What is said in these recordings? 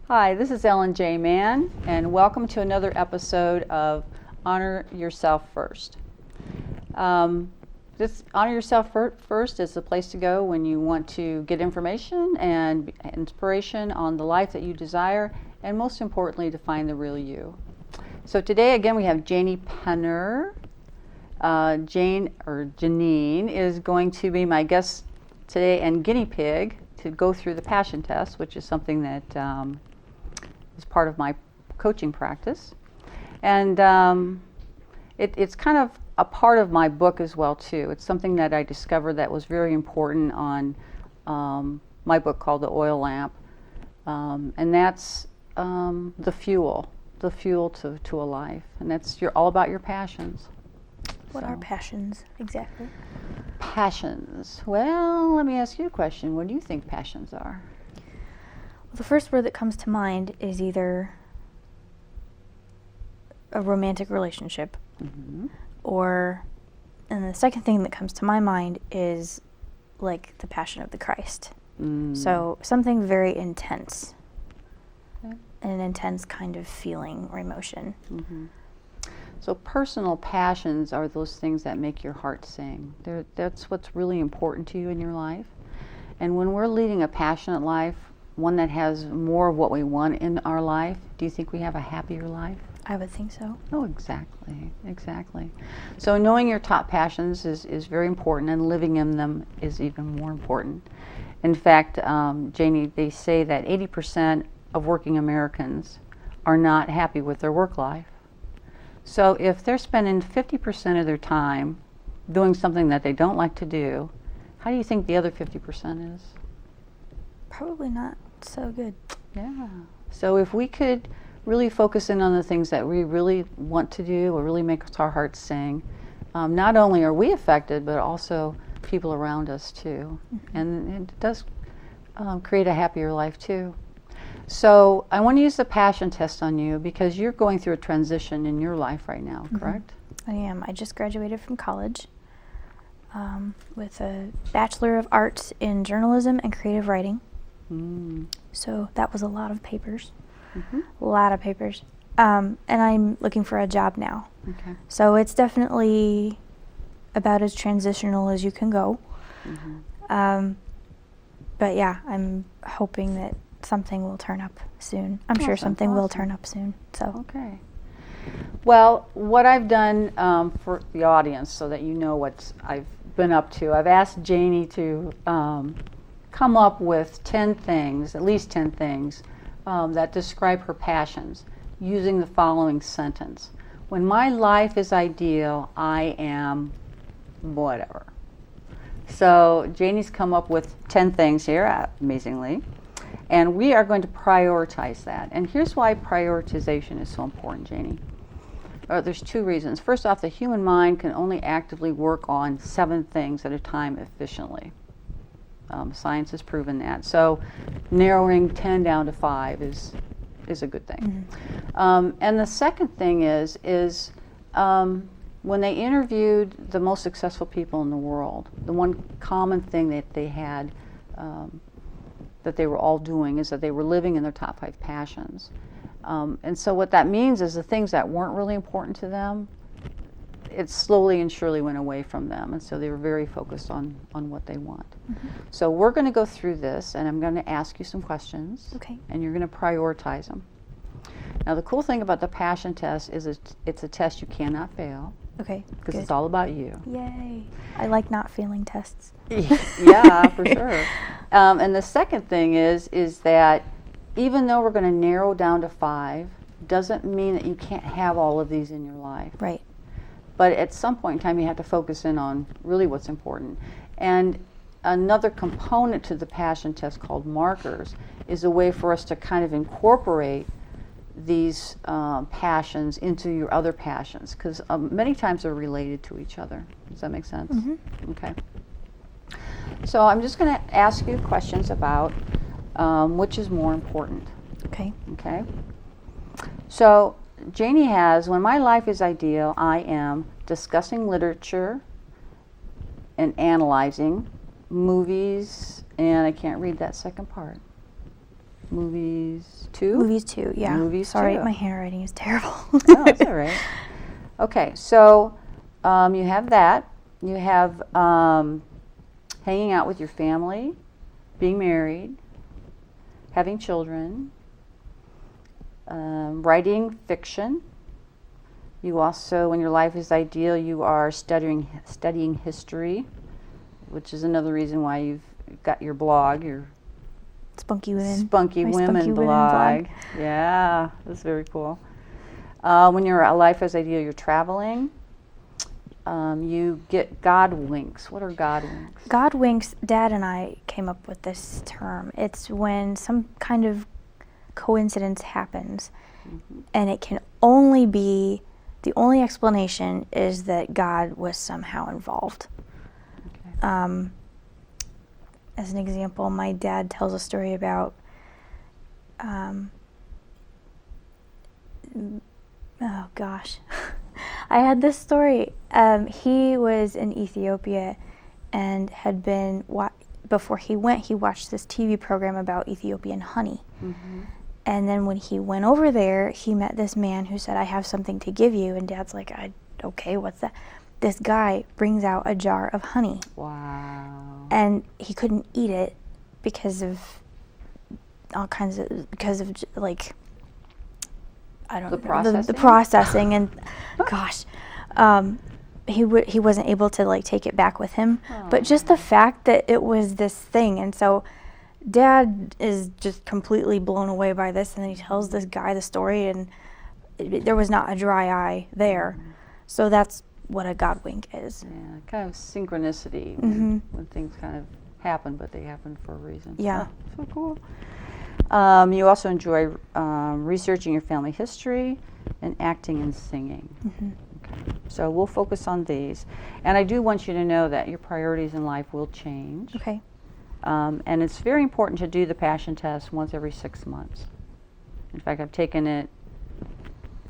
Hi, this is Ellen J. Mann, and welcome to another episode of Honor Yourself First. This Honor Yourself First is the place to go when you want to get information and inspiration on the life that you desire, and most importantly, to find the real you. So today, again, we have Janie Penner. Janine is going to be my guest today and guinea pig to go through the passion test, which is something that is part of my coaching practice. And it's kind of a part of my book as well, too. It's something that I discovered that was very important on my book called The Oil Lamp. And that's the fuel to a life. And that's all about your passions. What are passions exactly? Passions. Well, let me ask you a question. What do you think passions are? Well, the first word that comes to mind is either a romantic relationship, and the second thing that comes to my mind is like the Passion of the Christ. So something very intense, an intense kind of feeling or emotion. So personal passions are those things that make your heart sing. That's what's really important to you in your life. And when we're leading a passionate life, one that has more of what we want in our life, do you think we have a happier life? I would think so. Oh, exactly. So knowing your top passions is very important, and living in them is even more important. In fact, Janie, they say that 80% of working Americans are not happy with their work life. So if they're spending 50% of their time doing something that they don't like to do, how do you think the other 50% is? Probably not so good. Yeah. So if we could really focus in on the things that we really want to do or really make our hearts sing, not only are we affected, but also people around us too. And it does create a happier life too. So I want to use the passion test on you because you're going through a transition in your life right now, correct? I am. I just graduated from college with a Bachelor of Arts in Journalism and Creative Writing. So that was a lot of papers. A lot of papers. And I'm looking for a job now. Okay. So it's definitely about as transitional as you can go. But yeah, I'm hoping that something will turn up soon. I'm sure something will turn up soon. So okay. Well, what I've done for the audience, so that you know what I've been up to, I've asked Janie to come up with 10 things, at least 10 things, that describe her passions using the following sentence. When my life is ideal, I am whatever. So Janie's come up with 10 things here, amazingly. And we are going to prioritize that. And here's why prioritization is so important, Janie. There's two reasons. First off, the human mind can only actively work on 7 things at a time efficiently. Science has proven that. So narrowing 10 down to 5 is a good thing. And the second thing is when they interviewed the most successful people in the world, the one common thing that they had that they were all doing is that they were living in their top 5 passions. And so what that means is the things that weren't really important to them, it slowly and surely went away from them. And so they were very focused on what they want. So we're going to go through this, and I'm going to ask you some questions. Okay. And you're going to prioritize them. Now the cool thing about the passion test is it's a test you cannot fail. Okay. Because it's all about you. Yay. I like not failing tests. Yeah, for sure. And the second thing is that even though we're going to narrow down to 5, doesn't mean that you can't have all of these in your life. Right. But at some point in time, you have to focus in on really what's important. And another component to the passion test called markers is a way for us to kind of incorporate these passions into your other passions, because many times they're related to each other. Does that make sense? Okay. So I'm just going to ask you questions about which is more important. Okay. Okay. So Janie has, when my life is ideal, I am discussing literature and analyzing movies, and I can't read that second part. Movies 2? Movies 2, yeah. Movies Sorry, 2. my handwriting is terrible. Oh, that's all right. Okay, so you have that. You have hanging out with your family, being married, having children, writing fiction. You also, when your life is ideal, you are studying history, which is another reason why you've got your blog, your Spunky Women. Spunky My Women Spunky Women blog. blog. Yeah, that's very cool. When your life is ideal, you're traveling. You get God winks. What are God winks? God winks, Dad and I came up with this term. It's when some kind of coincidence happens, and it can only be, the only explanation is that God was somehow involved. Okay. As an example, my dad tells a story about oh gosh. I had this story. He was in Ethiopia and had been, before he went, he watched this TV program about Ethiopian honey. Mm-hmm. And then when he went over there, he met this man who said, I have something to give you. And Dad's like, okay, what's that? This guy brings out a jar of honey. Wow. And he couldn't eat it because of all kinds of, like, I don't The know, processing? the processing, and gosh, he wasn't able to like take it back with him. But just the fact that it was this thing, and so Dad is just completely blown away by this, and then he tells this guy the story, and there was not a dry eye there. So that's what a God wink is. Yeah, kind of synchronicity when things kind of happen, but they happen for a reason. Yeah. Oh, so cool. You also enjoy researching your family history and acting and singing. Okay. So we'll focus on these. And I do want you to know that your priorities in life will change. Okay. And it's very important to do the passion test once every 6 months. In fact, I've taken it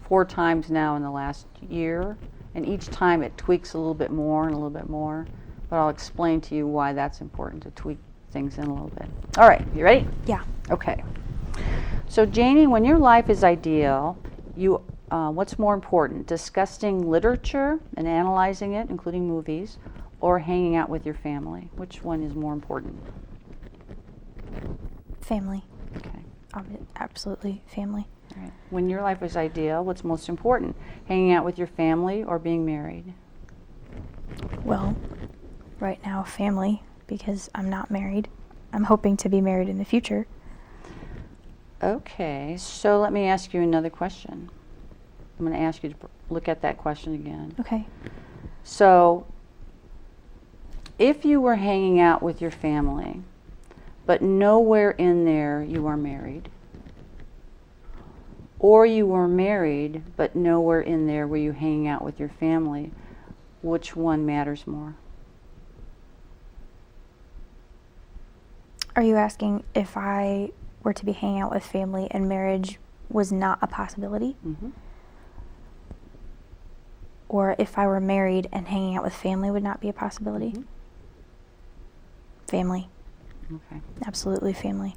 4 times now in the last year, and each time it tweaks a little bit more and a little bit more. But I'll explain to you why that's important, to tweak things in a little bit. All right, you ready? Yeah. Okay. So Janie, when your life is ideal, you what's more important, discussing literature and analyzing it, including movies, or hanging out with your family? Which one is more important? Family. Okay. Absolutely family. All right. When your life is ideal, what's most important, hanging out with your family or being married? Well, right now, family, because I'm not married. I'm hoping to be married in the future. Okay, so let me ask you another question. I'm going to ask you to look at that question again. Okay. So, if you were hanging out with your family, but nowhere in there you are married, or you were married, but nowhere in there were you hanging out with your family, which one matters more? Are you asking if I were to be hanging out with family and marriage was not a possibility? Mm-hmm. Or if I were married and hanging out with family would not be a possibility? Mm-hmm. Family. Okay. Absolutely family.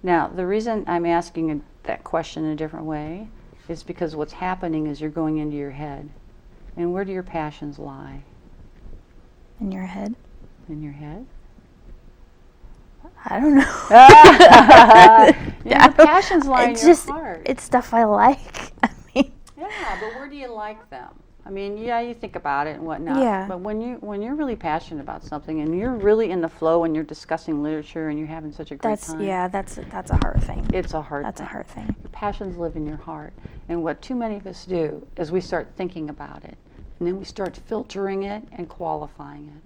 Now, the reason I'm asking that question in a different way is because what's happening is you're going into your head. And where do your passions lie? In your head? In your head? I don't know. Your passions lie in your heart. It's stuff I like. I mean, yeah, but where do you like them? I mean, yeah, you think about it and whatnot. Yeah. But when you're really passionate about something and you're really in the flow and you're discussing literature and you're having such a great time. Yeah, that's a hard thing. It's a hard thing. That's a hard thing. Your passions live in your heart. And what too many of us do is we start thinking about it. And then we start filtering it and qualifying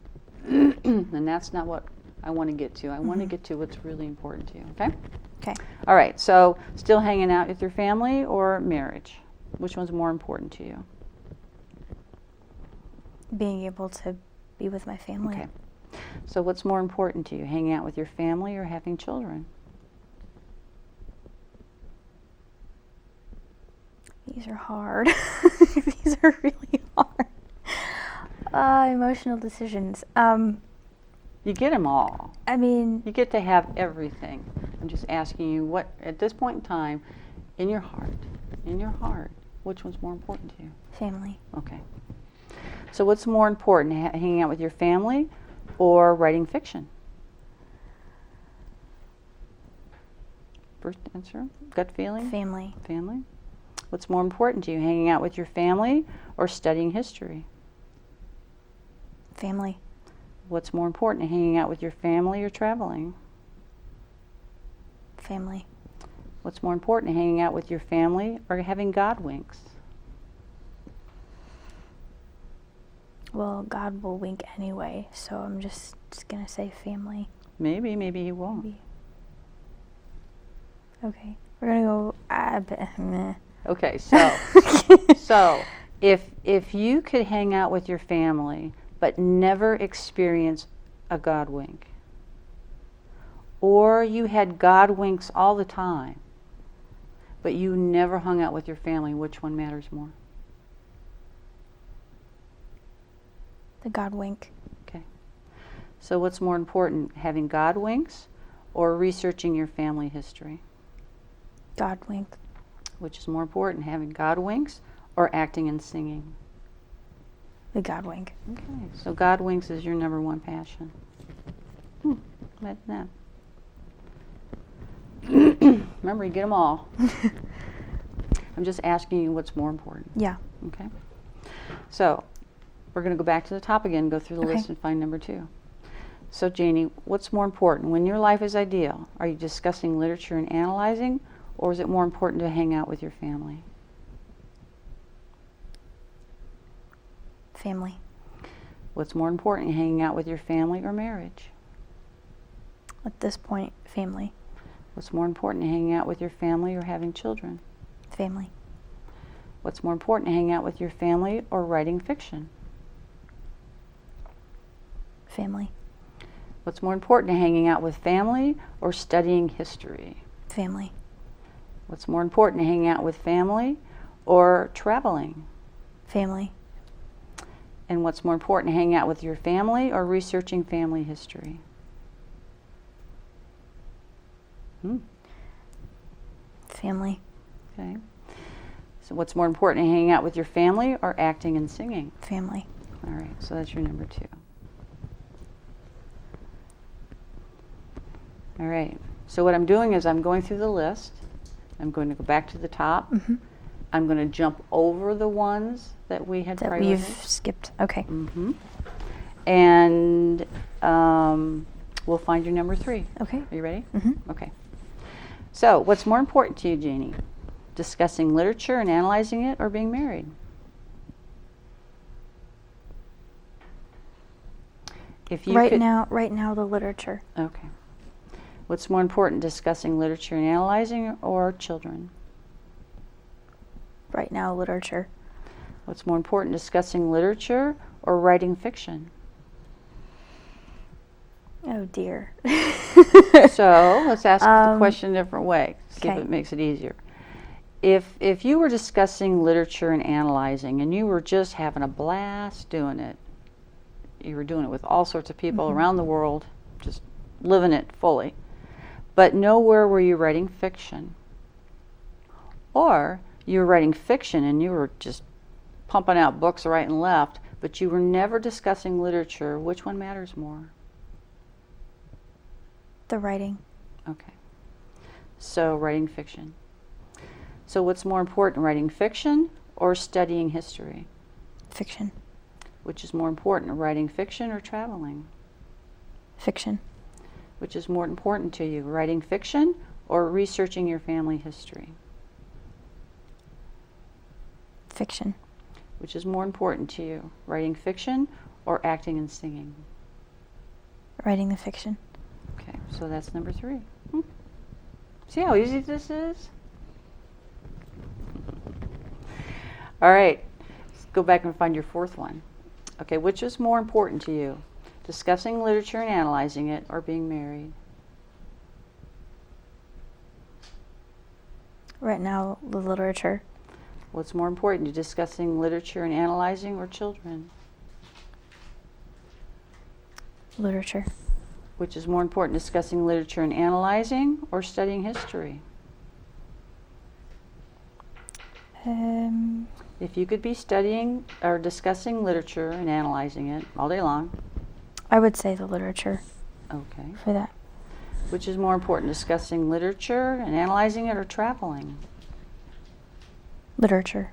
it. And that's not what I want to get to. I want to get to what's really important to you, okay? Okay. All right, so still hanging out with your family or marriage? Which one's more important to you? Being able to be with my family. Okay. So what's more important to you, hanging out with your family or having children? These are hard. These are really hard. Emotional decisions. You get them all. I mean, You get to have everything. I'm just asking you what, at this point in time, in your heart, which one's more important to you? family. Okay. So what's more important, hanging out with your family or writing fiction? First answer, gut feeling? Family. Family. What's more important to you, hanging out with your family or studying history? Family. What's more important, hanging out with your family or traveling? Family. What's more important, hanging out with your family or having God winks? Well, God will wink anyway, so I'm just gonna say family. Maybe he won't. Maybe. Okay, we're gonna go. Meh. Okay, so so if you could hang out with your family but never experience a God wink, or you had God winks all the time, but you never hung out with your family, which one matters more? The God wink. Okay. So what's more important, having God winks or researching your family history? God wink. Which is more important, having God winks or acting and singing? The God wink. Okay, so God winks is your number one passion. Imagine that. Remember, you get them all. I'm just asking you what's more important. Yeah. Okay. So we're going to go back to the top again, go through the Okay. list and find number 2. So Janie, what's more important? When your life is ideal, are you discussing literature and analyzing, or is it more important to hang out with your family? Family. What's more important, hanging out with your family or marriage? At this point, family. What's more important, hanging out with your family or having children? Family. What's more important, hanging out with your family or writing fiction? Family. What's more important, hanging out with family or studying history? Family. What's more important, hanging out with family or traveling? Family. And what's more important, hanging out with your family or researching family history? Family. Okay. So what's more important, hanging out with your family or acting and singing? Family. All right, so that's your number 2. All right, so what I'm doing is I'm going through the list. I'm going to go back to the top. Mm-hmm. I'm going to jump over the ones that we had That we've prioritized. skipped. Okay. Mm-hmm. And we'll find your number 3. Okay. Are you ready? Mm-hmm. Okay. So what's more important to you, Janie? Discussing literature and analyzing it, or being married? If you Right could, now, the literature. Okay. What's more important, discussing literature and analyzing, or children? Right now, literature. What's more important, discussing literature or writing fiction? Oh dear. So let's ask the question a different way. See if Okay. it makes it easier. If you were discussing literature and analyzing, and you were just having a blast doing it, you were doing it with all sorts of people around the world, just living it fully, but nowhere were you writing fiction. Or you were writing fiction and you were just pumping out books right and left, but you were never discussing literature. Which one matters more? The writing. Okay. So writing fiction. So what's more important, writing fiction or studying history? Fiction. Which is more important, writing fiction or traveling? Fiction. Which is more important to you, writing fiction or researching your family history? Fiction. Which is more important to you, writing fiction or acting and singing? Writing the fiction. Okay, so that's number 3. See how easy this is? All right, let's go back and find your 4th one. Okay, which is more important to you, discussing literature and analyzing it, or being married? Right now, the literature. What's more important, discussing literature and analyzing, or children? Literature. Which is more important, discussing literature and analyzing, or studying history? If you could be studying or discussing literature and analyzing it all day long. I would say the literature. Okay. For that. Which is more important, discussing literature and analyzing it, or traveling? Literature.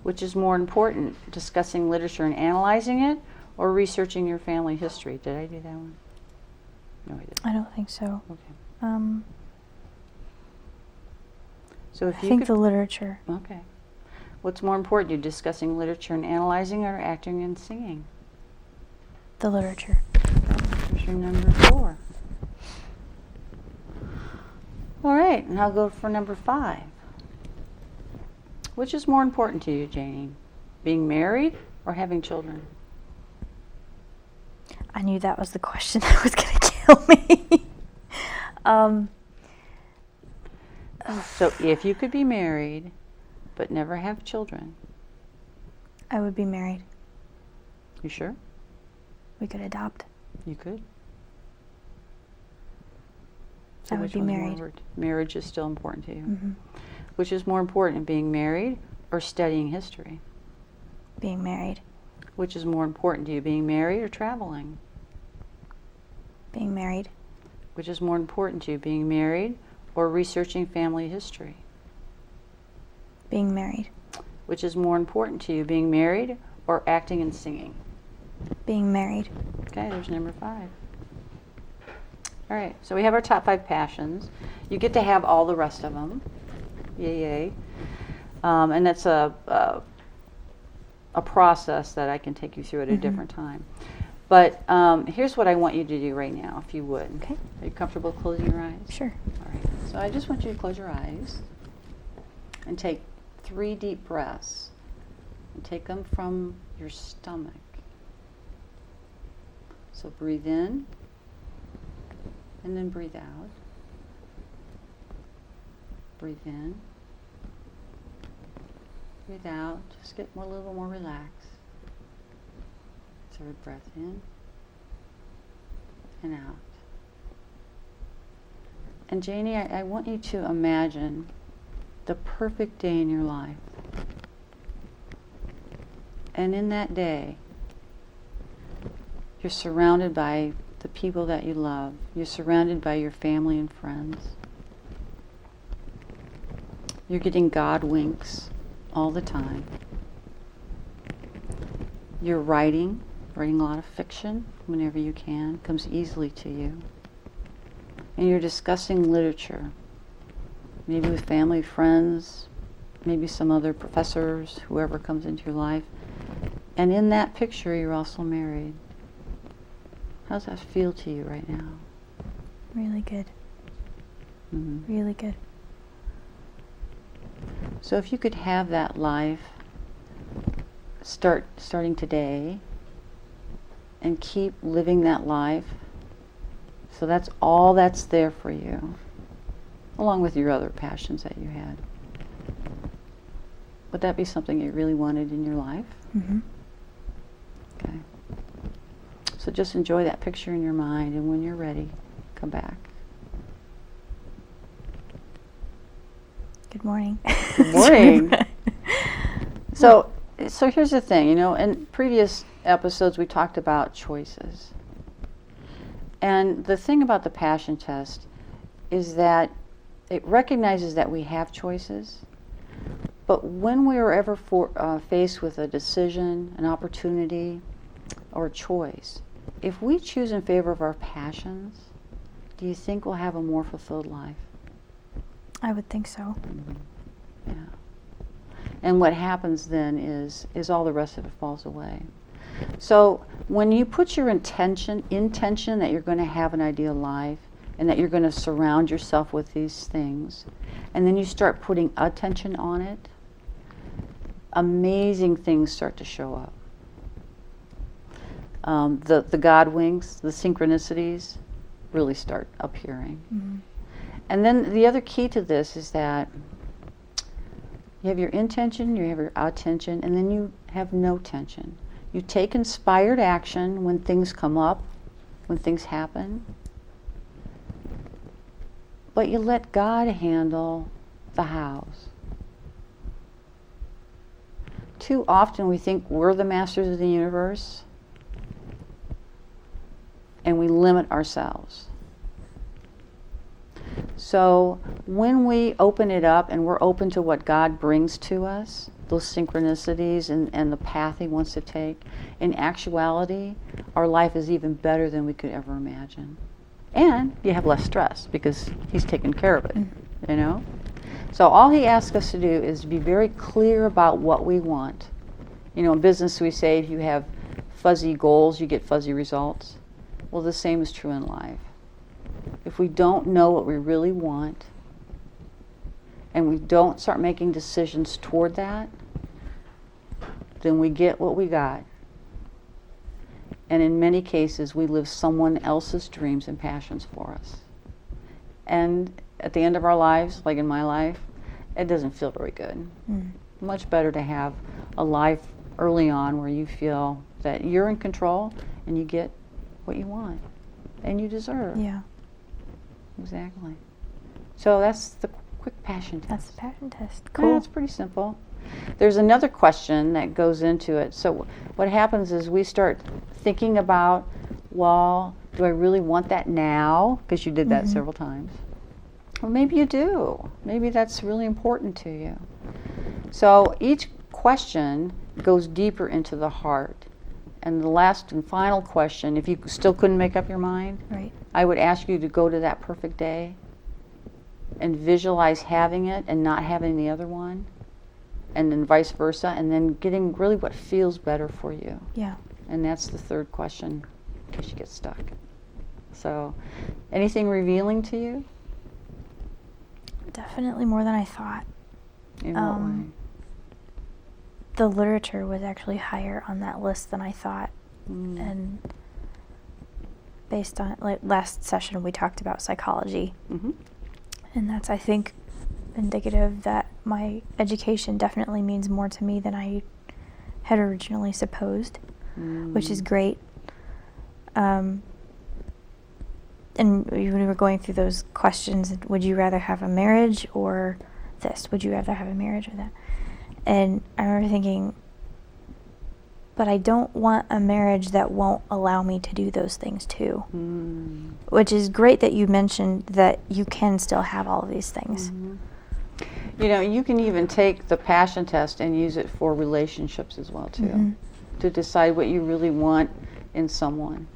Which is more important, discussing literature and analyzing it, or researching your family history? Did I do that one? No, I didn't. I don't think so. Okay. So if I you think could, the literature. Okay. What's more important, you discussing literature and analyzing, or acting and singing? The literature. Here's your number 4. All right, and I'll go for number 5. Which is more important to you, Janie? Being married or having children? I knew that was the question that was going to kill me. So if you could be married but never have children. I would be married. You sure? We could adopt. You could. So I would which be one's more married. important? Marriage is still important to you. Mm-hmm. Which is more important, being married or studying history? Being married. Which is more important to you, being married or traveling? Being married. Which is more important to you, being married or researching family history? Being married. Which is more important to you, being married or acting and singing? Being married. Okay, there's number 5. All right, so we have our top 5 passions. You get to have all the rest of them. Yay. And that's a process that I can take you through at a different time. But here's what I want you to do right now, if you would. Okay. Are you comfortable closing your eyes? Sure. All right. So I just want you to close your eyes and take 3 deep breaths. And take them from your stomach. So breathe in and then breathe out. Breathe in. Breathe out. Just get a little more relaxed. 3rd breath in and out. And Janie, I want you to imagine the perfect day in your life. And in that day, you're surrounded by the people that you love. You're surrounded by your family and friends. You're getting God winks all the time. You're writing a lot of fiction whenever you can. It comes easily to you. And you're discussing literature, maybe with family, friends, maybe some other professors, whoever comes into your life. And in that picture, you're also married. How does that feel to you right now? Really good. Mm-hmm. Really good. So if you could have that life starting today and keep living that life, so that's all that's there for you, along with your other passions that you had. Would that be something you really wanted in your life? Mm-hmm. Okay. So just enjoy that picture in your mind, and when you're ready, come back. Good morning. Good morning. So here's the thing, in previous episodes we talked about choices. And the thing about the passion test is that it recognizes that we have choices, but when we are ever faced with a decision, an opportunity, or a choice, if we choose in favor of our passions, do you think we'll have a more fulfilled life? I would think so. Mm-hmm. Yeah. And what happens then is all the rest of it falls away. So when you put your intention that you're going to have an ideal life and that you're going to surround yourself with these things, and then you start putting attention on it, amazing things start to show up. The God winks, the synchronicities really start appearing. Mm-hmm. And then the other key to this is that you have your intention, you have your attention, and then you have no tension. You take inspired action when things come up, when things happen. But you let God handle the hows. Too often we think we're the masters of the universe, and we limit ourselves. So when we open it up and we're open to what God brings to us, those synchronicities and the path He wants to take, in actuality, our life is even better than we could ever imagine. And you have less stress because He's taken care of it, you know? So all He asks us to do is to be very clear about what we want. You know, in business we say if you have fuzzy goals, you get fuzzy results. Well, the same is true in life. If we don't know what we really want, and we don't start making decisions toward that, then we get what we got. And in many cases, we live someone else's dreams and passions for us. And at the end of our lives, like in my life, it doesn't feel very good. Much better to have a life early on where you feel that you're in control and you get what you want and you deserve. Yeah. Exactly. So that's the quick passion test. That's the passion test. Yeah, Cool. it's pretty simple. There's another question that goes into it. So what happens is we start thinking about, well, do I really want that now? Because you did that several times. Well, maybe you do. Maybe that's really important to you. So each question goes deeper into the heart. And the last and final question, if you still couldn't make up your mind, Right. I would ask you to go to that perfect day and visualize having it and not having the other one, and then vice versa, and then getting really what feels better for you. Yeah. And that's the third question, in case you get stuck. So, anything revealing to you? Definitely more than I thought. In what way? The literature was actually higher on that list than I thought. And based on, like, last session we talked about psychology. And that's, I think, indicative that my education definitely means more to me than I had originally supposed, which is great. And when we were going through those questions, would you rather have a marriage or this? Would you rather have a marriage or that? And I remember thinking, but I don't want a marriage that won't allow me to do those things too. Which is great that you mentioned that you can still have all of these things. You know, you can even take the passion test and use it for relationships as well too, to decide what you really want in someone.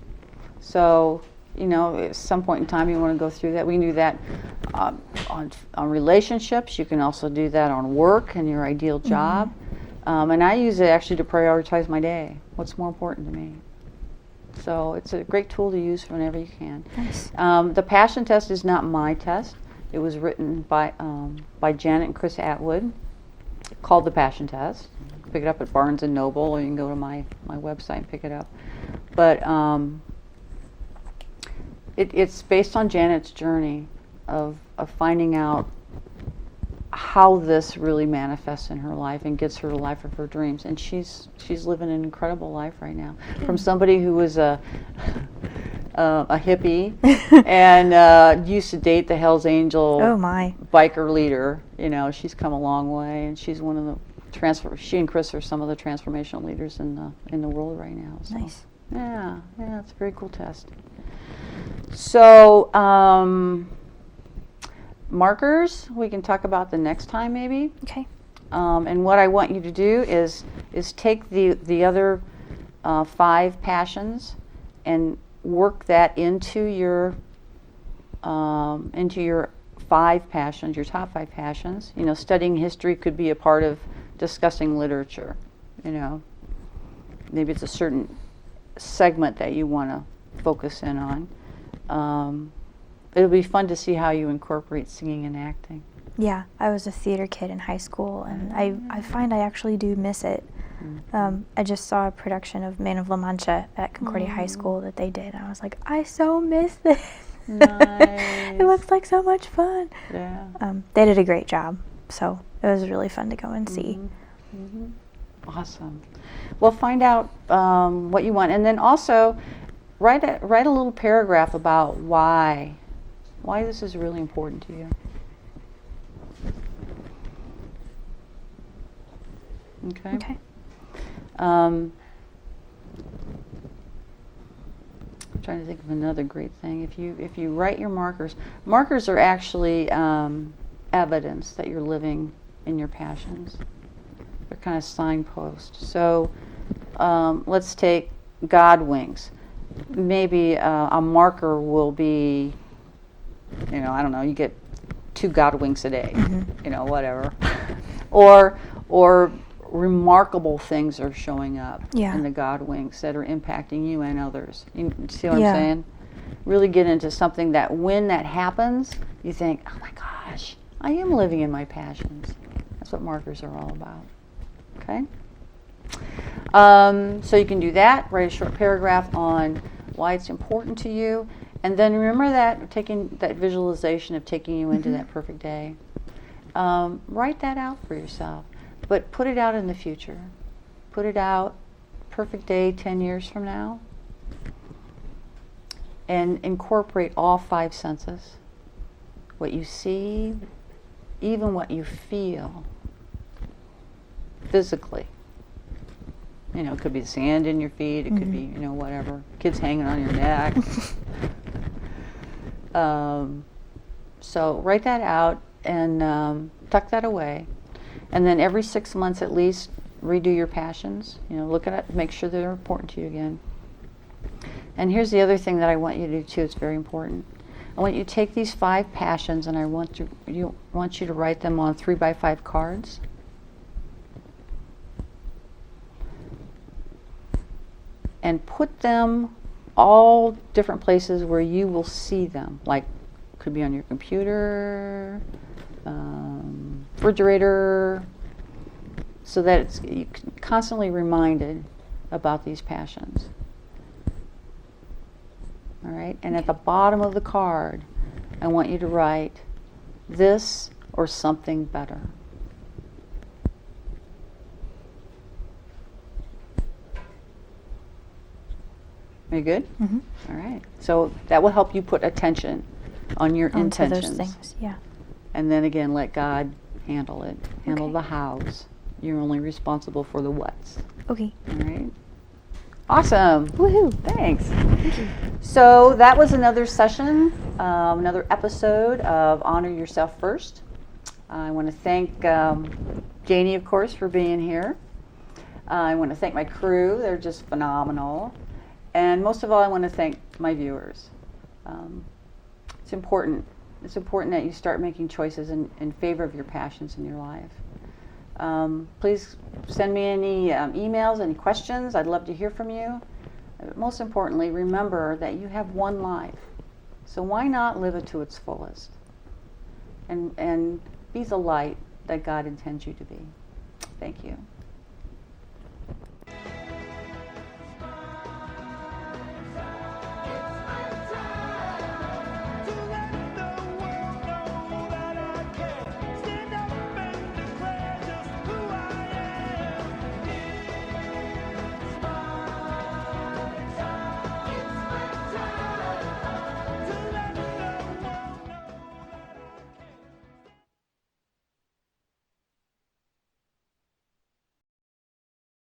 So, you know, at some point in time you want to go through that. We can do that on relationships. You can also do that on work and your ideal job. And I use it actually to prioritize my day. What's more important to me? So it's a great tool to use whenever you can. Nice. The passion test is not my test. It was written by Janet and Chris Attwood, called The Passion Test. Pick it up at Barnes & Noble, or you can go to my website and pick it up. But it's based on Janet's journey of finding out how this really manifests in her life and gets her the life of her dreams. And she's living an incredible life right now. From somebody who was a hippie and used to date the Hells Angel biker leader. You know, she's come a long way, and she's one of the she and Chris are some of the transformational leaders in the world right now. So. Nice. Yeah, it's a very cool test. So, markers we can talk about the next time maybe. Okay. And what I want you to do is take the other 5 passions and work that into your 5 passions, your top 5 passions. You know, studying history could be a part of discussing literature. You know, maybe it's a certain segment that you want to focus in on. It'll be fun to see how you incorporate singing and acting. Yeah, I was a theater kid in high school, and I find I actually do miss it. I just saw a production of Man of La Mancha at Concordia High School that they did, and I was like, I so miss this. Nice. It looks like so much fun. Yeah. They did a great job, so it was really fun to go and see. Awesome. Well, find out what you want, and then also write a little paragraph about why this is really important to you. Okay. Okay. I'm trying to think of another great thing. If you write your markers are actually evidence that you're living in your passions. They're kind of signposts. So let's take God winks. Maybe a marker will be, I don't know, you get 2 God winks a day, whatever. or remarkable things are showing up in the God winks that are impacting you and others. You see what I'm saying? Really get into something that when that happens, you think, oh my gosh, I am living in my passions. That's what markers are all about. Okay? So you can do that, write a short paragraph on why it's important to you, and then remember that, taking that visualization of taking you into that perfect day. Write that out for yourself, but put it out in the future. Put it out, perfect day 10 years from now, and incorporate all 5 senses. What you see, even what you feel physically. It could be the sand in your feet, it could be, whatever, kids hanging on your neck. So write that out and tuck that away. And then every 6 months at least, redo your passions. Look at it, make sure they're important to you again. And here's the other thing that I want you to do too, it's very important. I want you to take these 5 passions and I want you to write them on 3x5 cards. And put them all different places where you will see them. Like, could be on your computer, refrigerator, so that you're constantly reminded about these passions. All right? And at the bottom of the card, I want you to write this or something better. Are you good? Mm-hmm. All right. So that will help you put attention on your intentions. Those things, yeah. And then again, let God handle it. Handle the hows. You're only responsible for the whats. Okay. All right. Awesome. Woohoo. Thanks. Thank you. So that was another session, another episode of Honor Yourself First. I want to thank Janie, of course, for being here. I want to thank my crew. They're just phenomenal. And most of all, I want to thank my viewers. It's important. It's important that you start making choices in favor of your passions in your life. Please send me any emails, any questions. I'd love to hear from you. Most importantly, remember that you have one life. So why not live it to its fullest? And be the light that God intends you to be. Thank you.